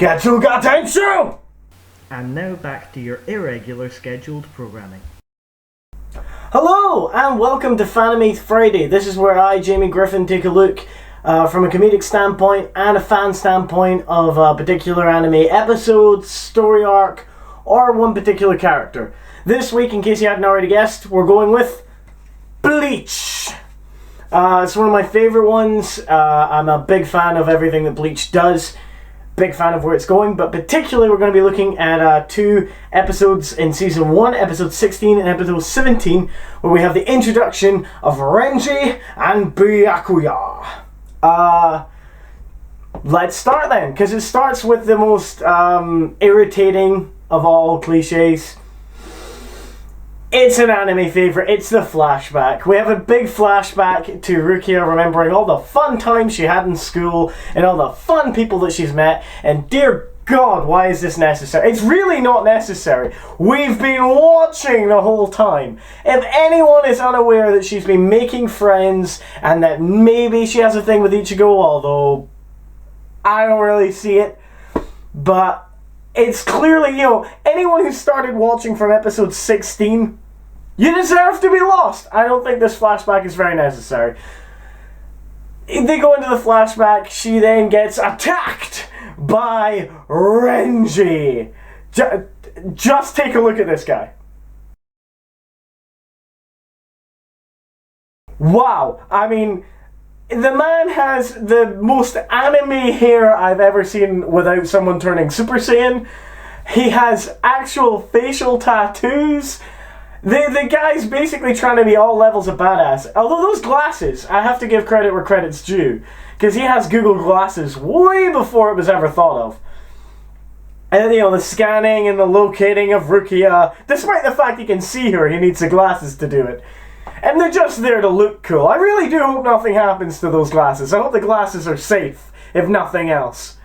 Getsuga Tenshu! And now back to your irregular scheduled programming. Hello, and welcome to Fanamie Friday. This is where I, Jamie Griffin, take a look from a comedic standpoint and a fan standpoint of a particular anime episode, story arc, or one particular character. This week, in case you hadn't already guessed, we're going with Bleach. It's one of my favorite ones. I'm a big fan of everything that Bleach does. Big fan of where it's going, but particularly we're going to be looking at two episodes in Season 1, Episode 16 and Episode 17, where we have the introduction of Renji and Byakuya. Let's start then, because it starts with the most irritating of all cliches. It's an anime favourite, it's the flashback. We have a big flashback to Rukia remembering all the fun times she had in school and all the fun people that she's met, and dear God, why is this necessary? It's really not necessary. We've been watching the whole time. If anyone is unaware that she's been making friends and that maybe she has a thing with Ichigo, although I don't really see it, but it's clearly, anyone who started watching from episode 16, you deserve to be lost. I don't think this flashback is very necessary. They go into the flashback, she then gets attacked by Renji. Just take a look at this guy. Wow, I mean, the man has the most anime hair I've ever seen without someone turning Super Saiyan. He has actual facial tattoos. The guy's basically trying to be all levels of badass. Although those glasses, I have to give credit where credit's due, because he has Google Glasses way before it was ever thought of. And the scanning and the locating of Rukia, despite the fact he can see her, he needs the glasses to do it. And they're just there to look cool. I really do hope nothing happens to those glasses. I hope the glasses are safe, if nothing else.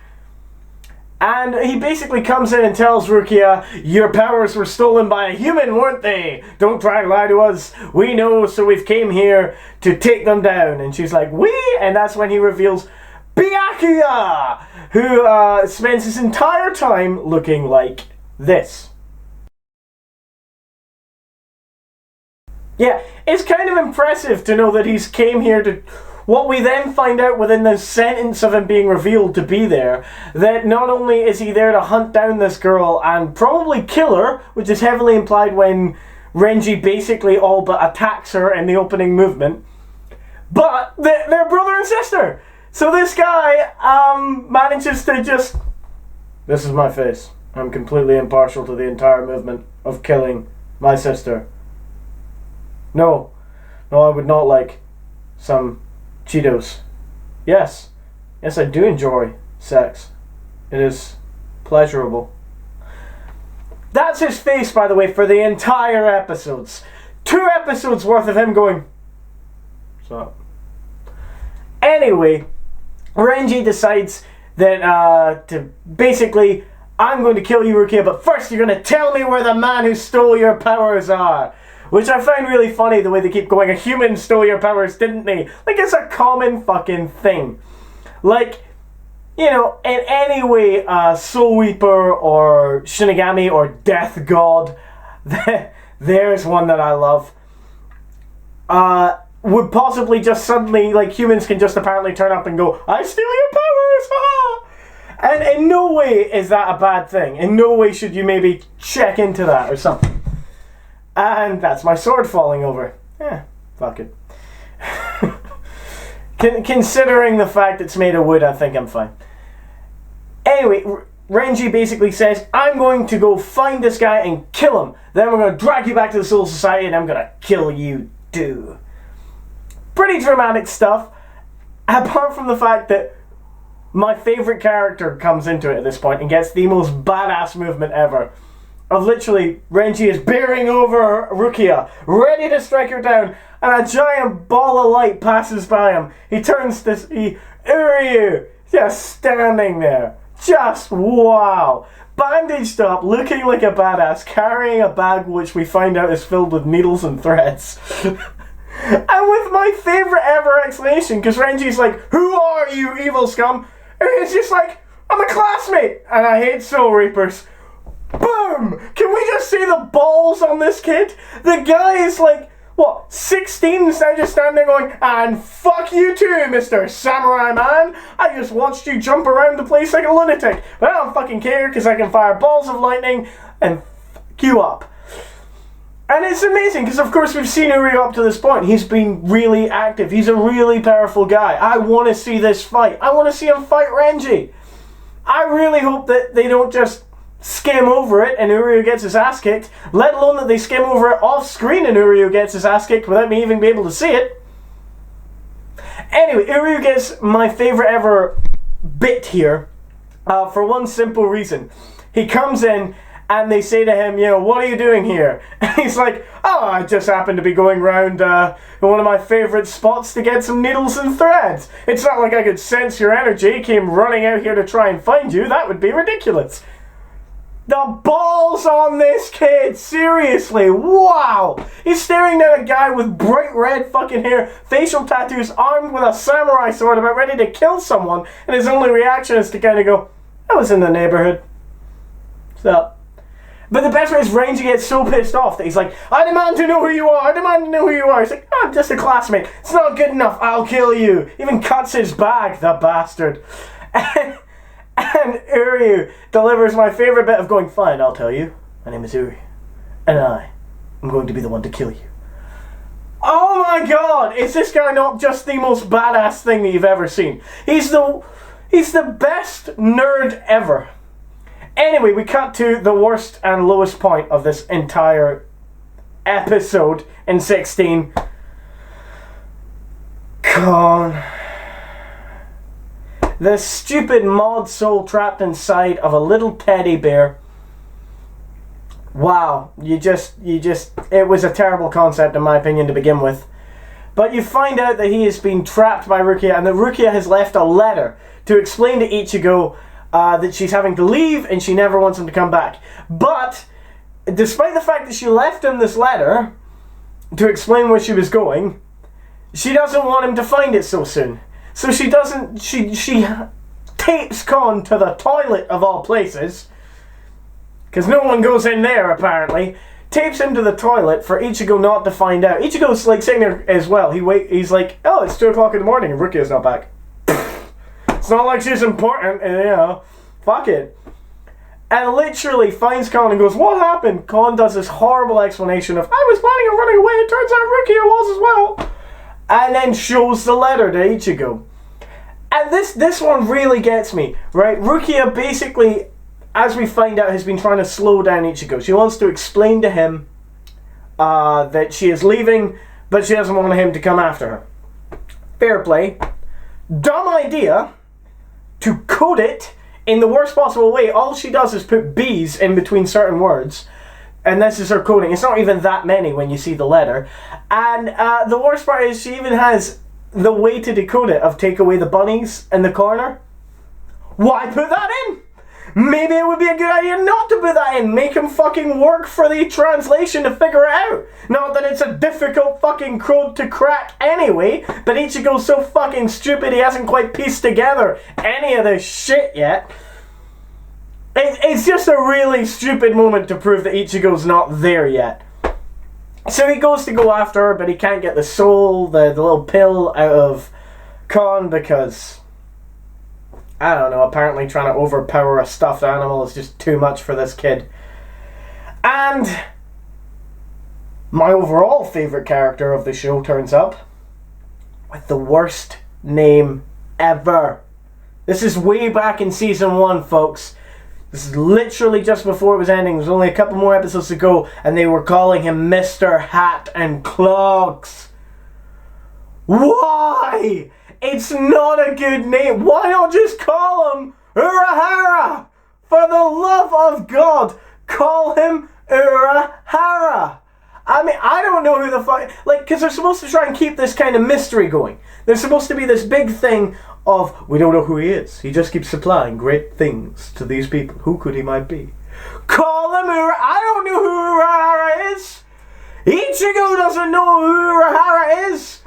And he basically comes in and tells Rukia, your powers were stolen by a human, weren't they? Don't try to lie to us. We know, so we've came here to take them down. And she's like, we? And that's when he reveals Byakuya, who spends his entire time looking like this. Yeah, it's kind of impressive to know that he's came here to... What we then find out within the sentence of him being revealed to be there, that not only is he there to hunt down this girl and probably kill her, which is heavily implied when Renji basically all but attacks her in the opening movement, but they're brother and sister. So this guy manages to just... This is my face. I'm completely impartial to the entire movement of killing my sister. No, I would not like some Cheetos. Yes, I do enjoy sex. It is pleasurable. That's his face, by the way, for the entire episodes. 2 episodes worth of him going, what's up? Anyway, Renji decides that to basically, I'm going to kill you, Rukia, but first you're going to tell me where the man who stole your powers are. Which I find really funny, the way they keep going, a human stole your powers, didn't they? Like, it's a common fucking thing. Like, in any way, Soul Reaper or Shinigami or Death God, there's one that I love, would possibly just suddenly, like, humans can just apparently turn up and go, I steal your powers, ah! And in no way is that a bad thing. In no way should you maybe check into that or something. And that's my sword falling over. Fuck it. Considering the fact it's made of wood, I think I'm fine. Anyway, Renji basically says, I'm going to go find this guy and kill him. Then we're going to drag you back to the Soul Society and I'm going to kill you too. Pretty dramatic stuff. Apart from the fact that my favourite character comes into it at this point and gets the most badass movement ever. Of literally, Renji is bearing over Rukia, ready to strike her down, and a giant ball of light passes by him. He turns to see Uryu, just standing there. Just wow. Bandaged up, looking like a badass, carrying a bag which we find out is filled with needles and threads. And with my favourite ever explanation, because Renji's like, who are you, evil scum? And he's just like, I'm a classmate, and I hate Soul Reapers. Boom! Can we just see the balls on this kid? The guy is like, what, 16 instead of just standing there going, and fuck you too, Mr. Samurai Man. I just watched you jump around the place like a lunatic. But I don't fucking care because I can fire balls of lightning and fuck you up. And it's amazing because of course we've seen Uryu up to this point. He's been really active. He's a really powerful guy. I want to see this fight. I want to see him fight Renji. I really hope that they don't just skim over it and Uryu gets his ass kicked, let alone that they skim over it off screen and Uryu gets his ass kicked without me even being able to see it. Anyway, Uryu gets my favourite ever bit here for one simple reason. He comes in and they say to him, you know, what are you doing here? And he's like, oh, I just happened to be going round one of my favourite spots to get some needles and threads. It's not like I could sense your energy, came running out here to try and find you. That would be ridiculous. The balls on this kid, seriously, wow. He's staring at a guy with bright red fucking hair, facial tattoos, armed with a samurai sword about ready to kill someone, and his only reaction is to kind of go, I was in the neighborhood. So, but the best part is Renji gets so pissed off that he's like, I demand to know who you are, I demand to know who you are. He's like, I'm just a classmate, it's not good enough, I'll kill you. Even cuts his bag, the bastard. And Uryu delivers my favourite bit of going, fine, I'll tell you. My name is Uryu. And I am going to be the one to kill you. Oh my god! Is this guy not just the most badass thing that you've ever seen? He's the best nerd ever. Anyway, we cut to the worst and lowest point of this entire episode in 16. Con. The stupid mod soul trapped inside of a little teddy bear. Wow, it was a terrible concept in my opinion to begin with. But you find out that he has been trapped by Rukia and that Rukia has left a letter to explain to Ichigo that she's having to leave and she never wants him to come back. But, despite the fact that she left him this letter to explain where she was going, she doesn't want him to find it so soon. So she tapes Kon to the toilet of all places, because no one goes in there apparently, tapes him to the toilet for Ichigo not to find out. Ichigo's like sitting there as well, he's like, oh, it's 2 o'clock in the morning and Rukia's not back. It's not like she's important, and, you know, fuck it. And literally finds Kon and goes, what happened? Kon does this horrible explanation of, I was planning on running away, it turns out Rukia was as well. And then shows the letter to Ichigo. And this one really gets me, right? Rukia basically, as we find out, has been trying to slow down Ichigo. She wants to explain to him that she is leaving, but she doesn't want him to come after her. Fair play. Dumb idea to code it in the worst possible way. All she does is put B's in between certain words. And this is her coding. It's not even that many when you see the letter. And the worst part is she even has the way to decode it of take away the bunnies in the corner. Why put that in? Maybe it would be a good idea not to put that in. Make him fucking work for the translation to figure it out. Not that it's a difficult fucking code to crack anyway, but Ichigo's so fucking stupid he hasn't quite pieced together any of this shit yet. It's just a really stupid moment to prove that Ichigo's not there yet. So he goes to go after her, but he can't get the soul, the little pill out of Kon because, I don't know, apparently trying to overpower a stuffed animal is just too much for this kid. And my overall favourite character of the show turns up with the worst name ever. This is way back in season 1, folks. This is literally just before it was ending. There's only a couple more episodes to go, and they were calling him Mr. Hat and Clogs. Why? It's not a good name. Why not just call him Urahara? For the love of God, call him Urahara. I mean, I don't know who the fuck... Like, because they're supposed to try and keep this kind of mystery going. There's supposed to be this big thing of, we don't know who he is. He just keeps supplying great things to these people. Who could he might be? Call him Urahara. I don't know who Urahara is. Ichigo doesn't know who Urahara is.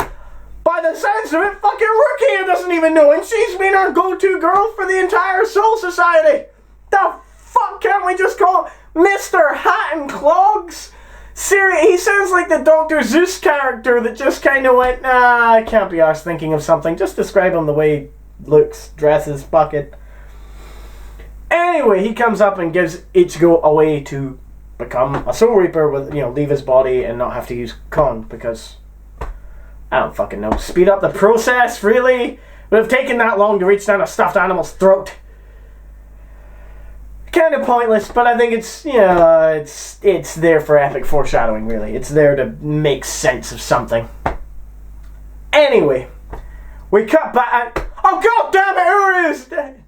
But By the sounds of it, fucking Rukia doesn't even know, and she's been our go-to girl for the entire Soul Society. The fuck can't we just call him Mr. Hat and Clogs? He sounds like the Dr. Zeus character that just kind of went, nah, I can't be arsed thinking of something. Just describe him the way he looks, dresses, fuck it. Anyway, he comes up and gives Ichigo a way to become a Soul Reaper with, leave his body and not have to use Kon, because I don't fucking know. Speed up the process, really? Would have taken that long to reach down a stuffed animal's throat. Kind of pointless, but I think it's, it's there for epic foreshadowing, really. It's there to make sense of something. Anyway, we cut back and, oh god damn it, Uryu's dead!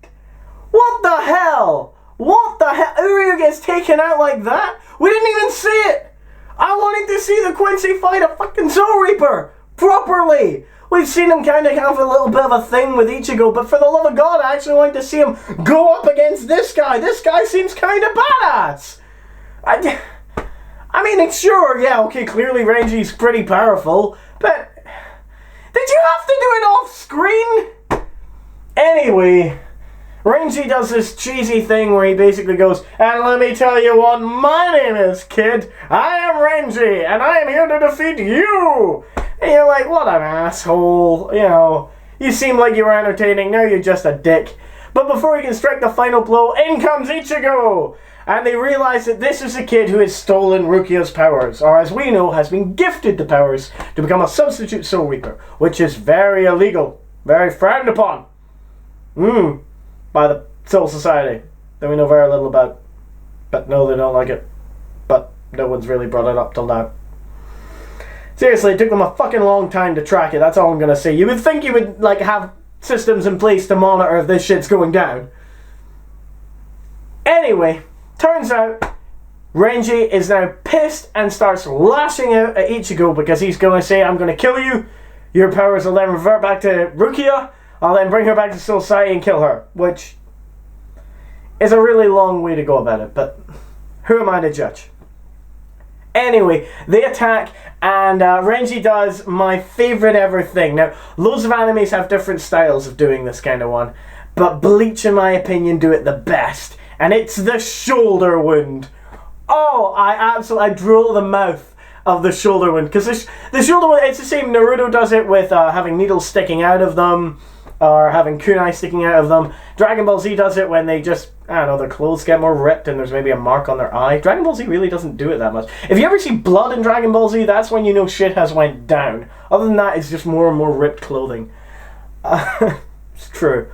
What the hell? What the hell? Uryu gets taken out like that? We didn't even see it! I wanted to see the Quincy fight a fucking Soul Reaper! Properly! We've seen him kind of have a little bit of a thing with Ichigo, but for the love of God, I actually wanted to see him go up against this guy. This guy seems kind of badass. I mean, sure, yeah, okay, clearly Renji's pretty powerful, but did you have to do it off screen? Anyway, Renji does this cheesy thing where he basically goes, and let me tell you what my name is, kid. I am Renji, and I am here to defeat you. And you're like, what an asshole. You seem like you were entertaining, now you're just a dick. But before he can strike the final blow, in comes Ichigo! And they realize that this is a kid who has stolen Rukia's powers, or as we know, has been gifted the powers to become a substitute Soul Reaper, which is very illegal, very frowned upon. By the Soul Society, that we know very little about. But no, they don't like it. But no one's really brought it up till now. Seriously, it took them a fucking long time to track it, that's all I'm gonna say. You would think you would, have systems in place to monitor if this shit's going down. Anyway, turns out, Renji is now pissed and starts lashing out at Ichigo because he's gonna say, I'm gonna kill you, your powers will then revert back to Rukia, I'll then bring her back to Soul Society and kill her. Which is a really long way to go about it, but who am I to judge? Anyway, they attack, and Renji does my favourite ever thing. Now, loads of animes have different styles of doing this kind of one, but Bleach, in my opinion, do it the best. And it's the shoulder wound. Oh, I drool the mouth of the shoulder wound. Because the shoulder wound, it's the same. Naruto does it with having needles sticking out of them, or having kunai sticking out of them. Dragon Ball Z does it when they just, their clothes get more ripped and there's maybe a mark on their eye. Dragon Ball Z really doesn't do it that much. If you ever see blood in Dragon Ball Z, that's when you know shit has went down. Other than that, it's just more and more ripped clothing. It's true.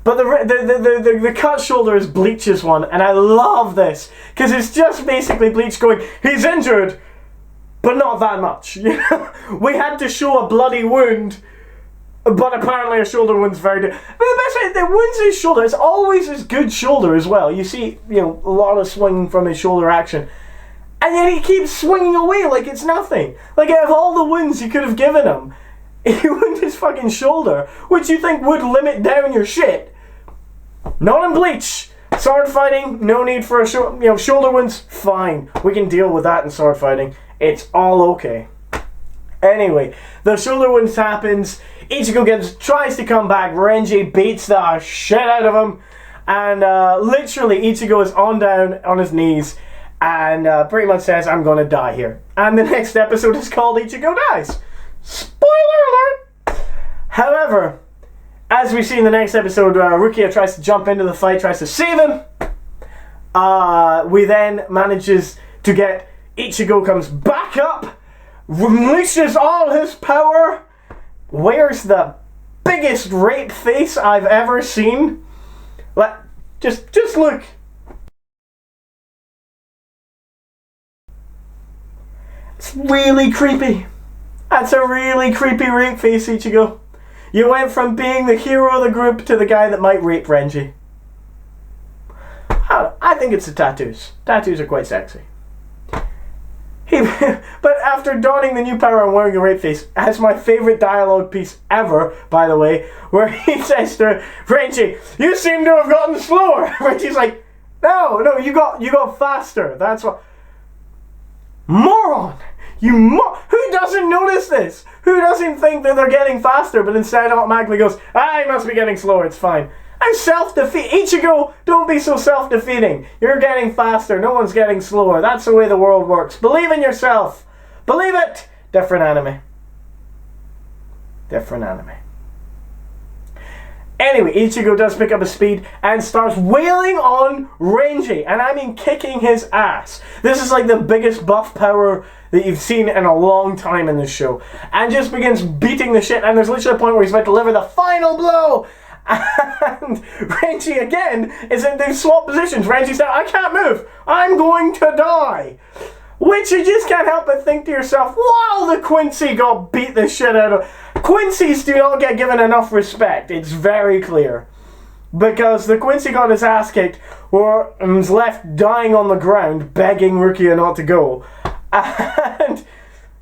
But the cut shoulder is Bleach's one, and I love this, because it's just basically Bleach going, he's injured, but not that much. We had to show a bloody wound, but apparently a shoulder wound's very good. But the best way, the wound's his shoulder. It's always his good shoulder as well. You see, a lot of swinging from his shoulder action. And yet he keeps swinging away like it's nothing. Like, out of all the wounds you could have given him, he wounded his fucking shoulder, which you think would limit down your shit. Not in Bleach. Sword fighting, no need for a shoulder wounds, fine. We can deal with that in sword fighting. It's all okay. Anyway, the shoulder wounds happens. Ichigo tries to come back. Renji beats the shit out of him. And literally, Ichigo is down on his knees and pretty much says, I'm gonna die here. And the next episode is called Ichigo Dies. Spoiler alert! However, as we see in the next episode, Rukia tries to jump into the fight, tries to save him. We then manages to get Ichigo comes back up, releases all his power, wears the biggest rape face I've ever seen. Just look. It's really creepy. That's a really creepy rape face, Ichigo. You went from being the hero of the group to the guy that might rape Renji. I think it's the tattoos. Tattoos are quite sexy. But after donning the new power and wearing a rape face, has my favourite dialogue piece ever, by the way, where he says to Renji, you seem to have gotten slower. Renji's like, no, you got faster. That's what. Moron! Who doesn't notice this? Who doesn't think that they're getting faster, but instead automatically goes, I must be getting slower, it's fine. I'm self-defeat. Ichigo, don't be so self-defeating. You're getting faster, no one's getting slower. That's the way the world works. Believe in yourself. Believe it. Different anime. Different anime. Anyway, Ichigo does pick up his speed and starts wailing on Renji. And I mean kicking his ass. This is like the biggest buff power that you've seen in a long time in this show. And just begins beating the shit. And there's literally a point where he's about to deliver the final blow. And Renji again is in these swap positions. Renji's down, I can't move. I'm going to die. Which you just can't help but think to yourself, wow, the Quincy got beat the shit out of. Quincy's do not get given enough respect. It's very clear. Because the Quincy got his ass kicked, or was left dying on the ground, begging Rukia not to go. And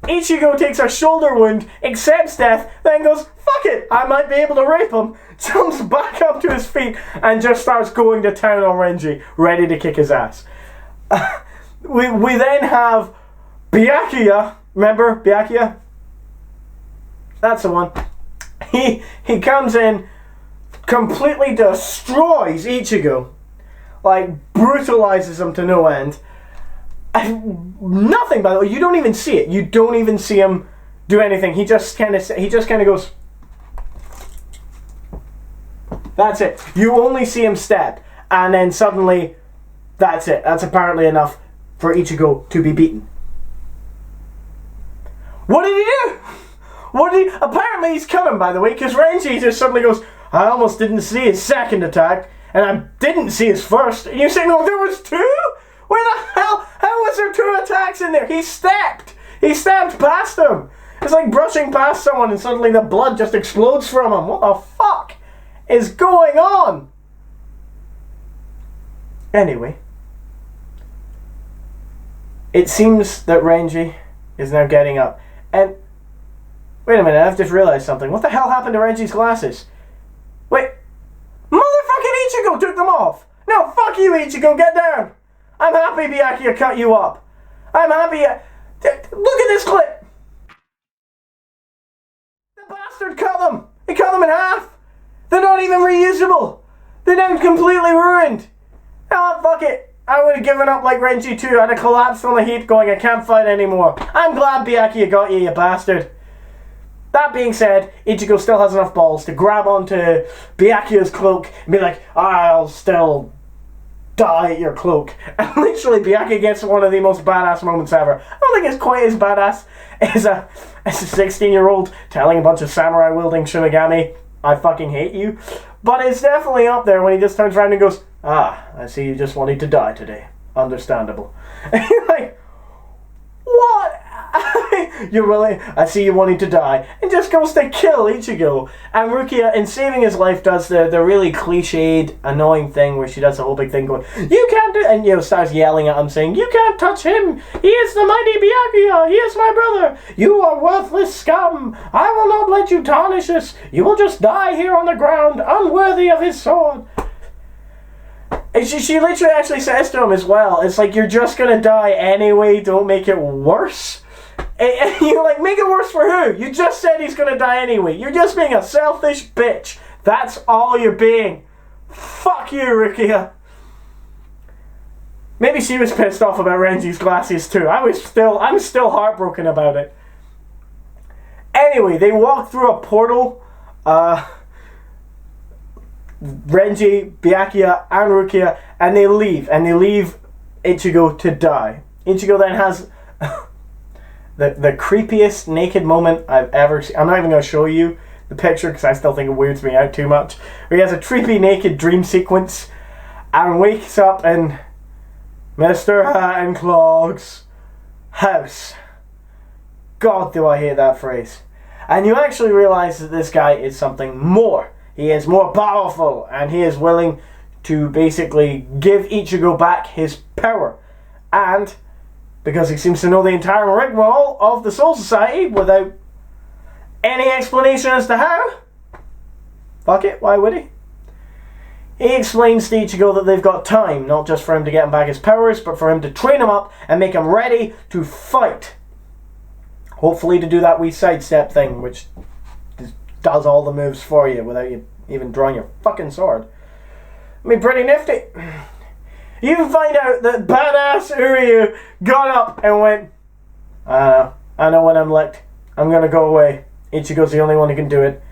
Ichigo takes a shoulder wound, accepts death, then goes, fuck it, I might be able to rape him. Jumps back up to his feet and just starts going to town on Renji, ready to kick his ass. We then have Byakuya. Remember Byakuya? That's the one. He comes in, completely destroys Ichigo. Like, brutalizes him to no end. And nothing, by the way. You don't even see it. You don't even see him do anything. He just kind of goes. That's it. You only see him step, and then suddenly, that's it. That's apparently enough for Ichigo to be beaten. What did he do? Apparently he's cut him, by the way, because Renji just suddenly goes, I almost didn't see his second attack, and I didn't see his first. And you're saying, oh, there was two? Where the hell? How was there two attacks in there? He stepped past him. It's like brushing past someone and suddenly the blood just explodes from him. What the fuck is going on? Anyway, it seems that Renji is now getting up. And wait a minute, I've just realized something. What the hell happened to Renji's glasses? Wait, motherfucking Ichigo took them off. No, fuck you, Ichigo, get down. I'm happy Byakuya cut you up. I'm happy. Look at this clip. The bastard cut them. He cut them in half. They're not even reusable. They're now completely ruined. Oh, fuck it. I would have given up like Renji too. I'd have collapsed on the heap going, I can't fight anymore. I'm glad Byakuya got you, you bastard. That being said, Ichigo still has enough balls to grab onto Byakuya's cloak and be like, I'll still die at your cloak. And literally Byakuya gets one of the most badass moments ever. I don't think it's quite as badass as a 16-year-old telling a bunch of samurai wielding Shinigami, I fucking hate you. But it's definitely up there when he just turns around and goes, I see you just wanted to die today. Understandable. And you're like, what? You're willing, I see you wanting to die. And just goes to kill Ichigo. And Rukia, in saving his life, does the really cliched, annoying thing where she does the whole big thing going, you can't do, and starts yelling at him saying, you can't touch him. He is the mighty Byakuya. He is my brother. You are worthless scum. I will not let you tarnish us. You will just die here on the ground, unworthy of his sword. And she literally actually says to him as well, it's like, you're just gonna die anyway, don't make it worse. And you're like, make it worse for who? You just said he's gonna die anyway. You're just being a selfish bitch. That's all you're being. Fuck you, Rukia. Maybe she was pissed off about Renji's glasses too. I'm still heartbroken about it. Anyway, they walk through a portal. Renji, Byakuya, and Rukia, and they leave Ichigo to die. Ichigo then has the creepiest naked moment I've ever seen. I'm not even going to show you the picture because I still think it weirds me out too much. But he has a creepy naked dream sequence and wakes up in Mr. Hat and Clog's house. God, do I hate that phrase. And you actually realize that this guy is something more. He is more powerful, and he is willing to basically give Ichigo back his power. And because he seems to know the entire rigmarole of the Soul Society without any explanation as to how, fuck it, why would he? He explains to Ichigo that they've got time, not just for him to get him back his powers, but for him to train him up and make him ready to fight. Hopefully to do that wee sidestep thing, which does all the moves for you without you even drawing your fucking sword. I mean, pretty nifty. You even find out that badass Uryu got up and went, I know when I'm licked. I'm gonna go away. Ichigo's the only one who can do it.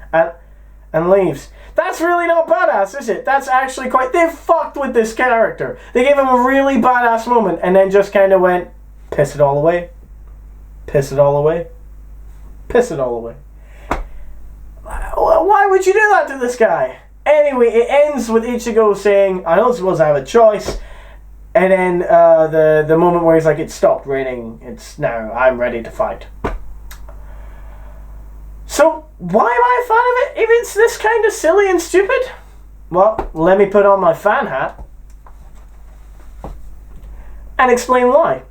And leaves. That's really not badass, is it? That's actually quite... They fucked with this character. They gave him a really badass moment and then just kind of went, piss it all away. Piss it all away. Piss it all away. Why would you do that to this guy? Anyway, it ends with Ichigo saying, I don't suppose I have a choice. And then the moment where he's like, it stopped raining. It's now, I'm ready to fight. So, why am I a fan of it if it's this kind of silly and stupid? Well, let me put on my fan hat and explain why.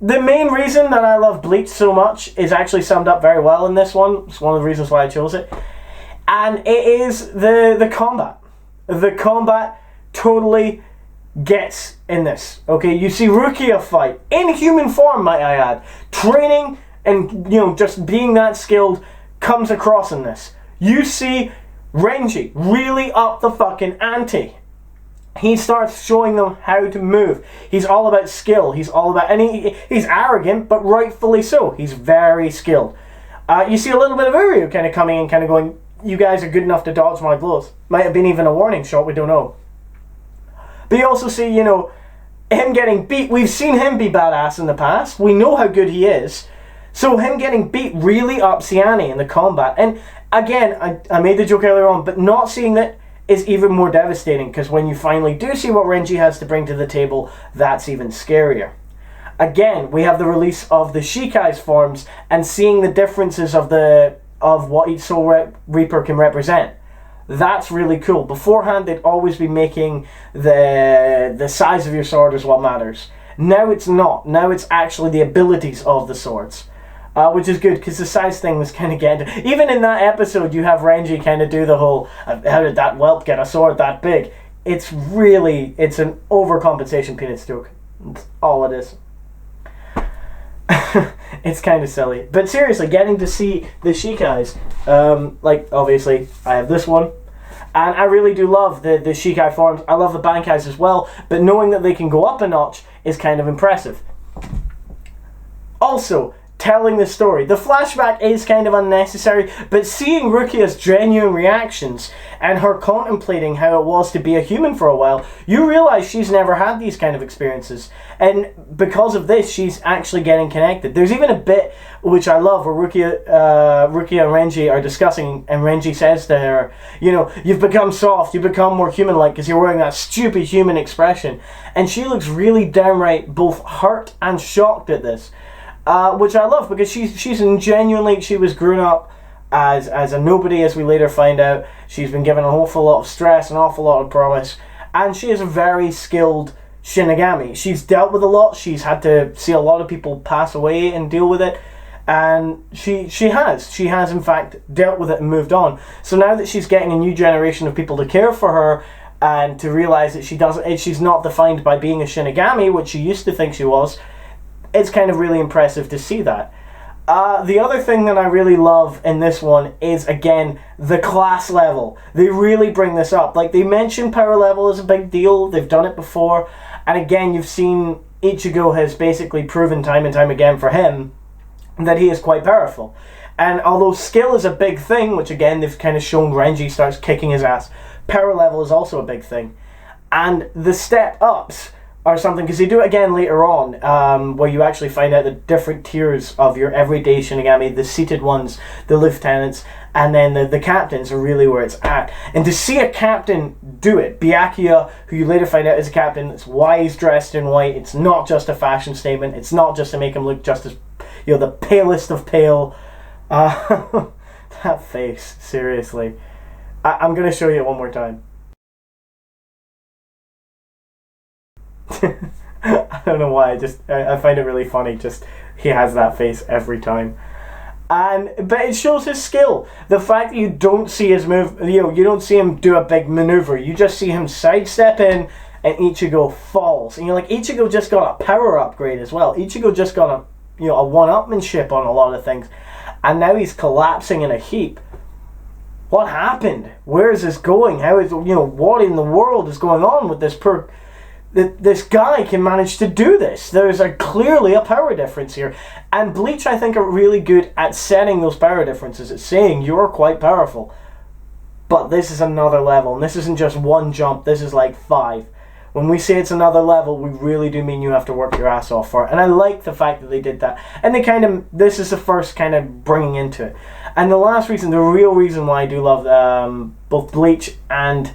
The main reason that I love Bleach so much is actually summed up very well in this one. It's one of the reasons why I chose it. And it is the combat. The combat totally gets in this. Okay, you see Rukia fight in human form, might I add. Training and, you know, just being that skilled comes across in this. You see Renji really up the fucking ante. He starts showing them how to move. He's all about skill. He's all about, and he's arrogant, but rightfully so. He's very skilled. You see a little bit of Uryu kind of coming in, kind of going, you guys are good enough to dodge my blows. Might have been even a warning shot, we don't know. But you also see, you know, him getting beat. We've seen him be badass in the past. We know how good he is. So him getting beat really ups the ante in the combat. And again, I made the joke earlier on, but not seeing that is even more devastating, because when you finally do see what Renji has to bring to the table, that's even scarier. Again, we have the release of the Shikai's forms and seeing the differences of what each Soul Reaper can represent. That's really cool. Beforehand, they'd always be making the size of your sword is what matters. Now it's not. Now it's actually the abilities of the swords. Which is good, because the size thing was kind of getting... Even in that episode, you have Renji kind of do the whole, how did that whelp get a sword that big? It's an overcompensation peanut joke. That's all it is. It's kind of silly. But seriously, getting to see the Shikais, like, obviously, I have this one. And I really do love the Shikai forms. I love the Bankais as well. But knowing that they can go up a notch is kind of impressive. Also, telling the story. The flashback is kind of unnecessary, but seeing Rukia's genuine reactions and her contemplating how it was to be a human for a while, you realize she's never had these kind of experiences. And because of this, she's actually getting connected. There's even a bit, which I love, where Rukia and Renji are discussing, and Renji says to her, you know, you've become soft, you've become more human-like because you're wearing that stupid human expression. And she looks really downright both hurt and shocked at this. Which I love, because she's genuinely, she was grown up as a nobody, as we later find out. She's been given an awful lot of stress, an awful lot of promise, and she is a very skilled Shinigami. She's dealt with a lot, she's had to see a lot of people pass away and deal with it, and she has in fact dealt with it and moved on. So now that she's getting a new generation of people to care for her, and to realize that she's not defined by being a Shinigami, which she used to think she was, it's kind of really impressive to see that. The other thing that I really love in this one is, again, the class level. They really bring this up. Like, they mention power level as a big deal. They've done it before. And again, you've seen Ichigo has basically proven time and time again for him that he is quite powerful. And although skill is a big thing, which again, they've kind of shown Renji starts kicking his ass, power level is also a big thing. And the step-ups or something, because they do it again later on, where you actually find out the different tiers of your everyday Shinigami, the seated ones, the lieutenants, and then the captains are really where it's at. And to see a captain do it, Byakuya, who you later find out is a captain, that's why he's dressed in white, it's not just a fashion statement, it's not just to make him look just as, you know, the palest of pale. That face, seriously. I'm going to show you it one more time. I don't know why, I find it really funny, just he has that face every time. But it shows his skill. The fact that you don't see his move, you don't see him do a big maneuver, you just see him sidestep in and Ichigo falls. And you're like, Ichigo just got a power upgrade as well. Ichigo just got a one-upmanship on a lot of things, and now he's collapsing in a heap. What happened? Where is this going? How is, what in the world is going on with this this guy can manage to do this? There's clearly a power difference here. And Bleach, I think, are really good at setting those power differences. It's saying you're quite powerful. But this is another level. And this isn't just one jump. This is like 5. When we say it's another level, we really do mean you have to work your ass off for it. And I like the fact that they did that. And this is the first kind of bringing into it. And the last reason, the real reason why I do love both Bleach and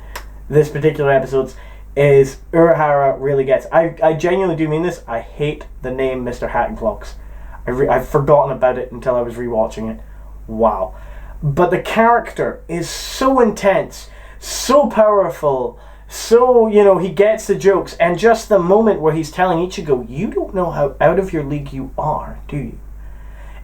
this particular episodes is Urahara really gets... I genuinely do mean this. I hate the name Mr. Hat and Clogs. I've forgotten about it until I was rewatching it. Wow. But the character is so intense, so powerful, so, he gets the jokes. And just the moment where he's telling Ichigo, you don't know how out of your league you are, do you?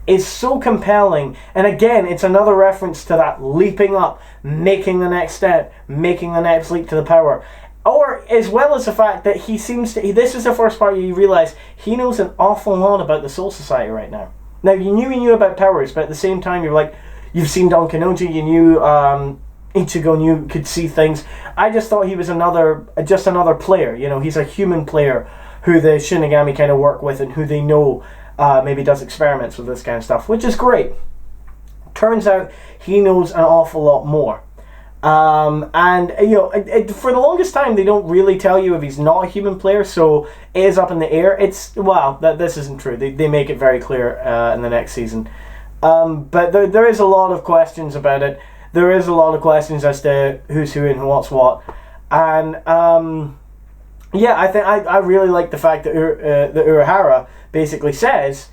Is so compelling. And again, it's another reference to that leaping up, making the next step, making the next leap to the power. Or, as well as the fact that he seems to... This is the first part you realize he knows an awful lot about the Soul Society right now. Now, you knew about powers, but at the same time, you're like... You've seen Don Kanoji, you knew Ichigo could see things. I just thought he was just another player. He's a human player who the Shinigami kind of work with and who they know maybe does experiments with this kind of stuff, which is great. Turns out he knows an awful lot more. And for the longest time, they don't really tell you if he's not a human player, so it is up in the air. This isn't true. They make it very clear in the next season. But there is a lot of questions about it. There is a lot of questions as to who's who and what's what. And I think I really like the fact that Urahara basically says,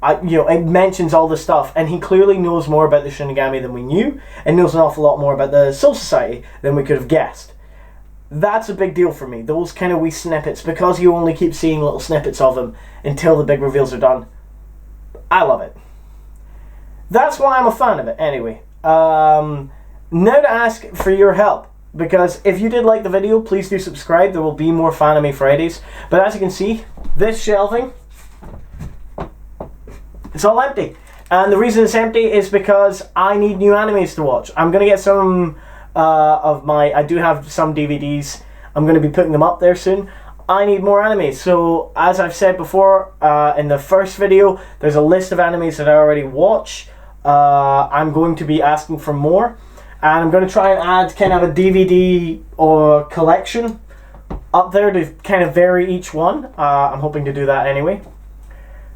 it mentions all this stuff, and he clearly knows more about the Shinigami than we knew, and knows an awful lot more about the Soul Society than we could have guessed. That's a big deal for me. Those kind of wee snippets, because you only keep seeing little snippets of them until the big reveals are done. I love it. That's why I'm a fan of it, anyway. Now to ask for your help, because if you did like the video, please do subscribe. There will be more Fanamie Fridays. But as you can see, this shelving, it's all empty. And the reason it's empty is because I need new animes to watch. I'm going to get some I do have some DVDs. I'm going to be putting them up there soon. I need more animes. So, as I've said before, in the first video, there's a list of animes that I already watch. I'm going to be asking for more, and I'm going to try and add kind of a DVD or collection up there to kind of vary each one. I'm hoping to do that anyway.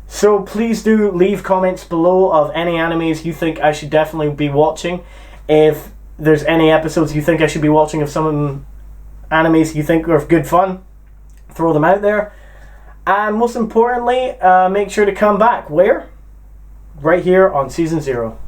So please do leave comments below of any animes you think I should definitely be watching. If there's any episodes you think I should be watching of some animes you think are good fun, throw them out there. And most importantly, make sure to come back. Where? Right here on Season 0.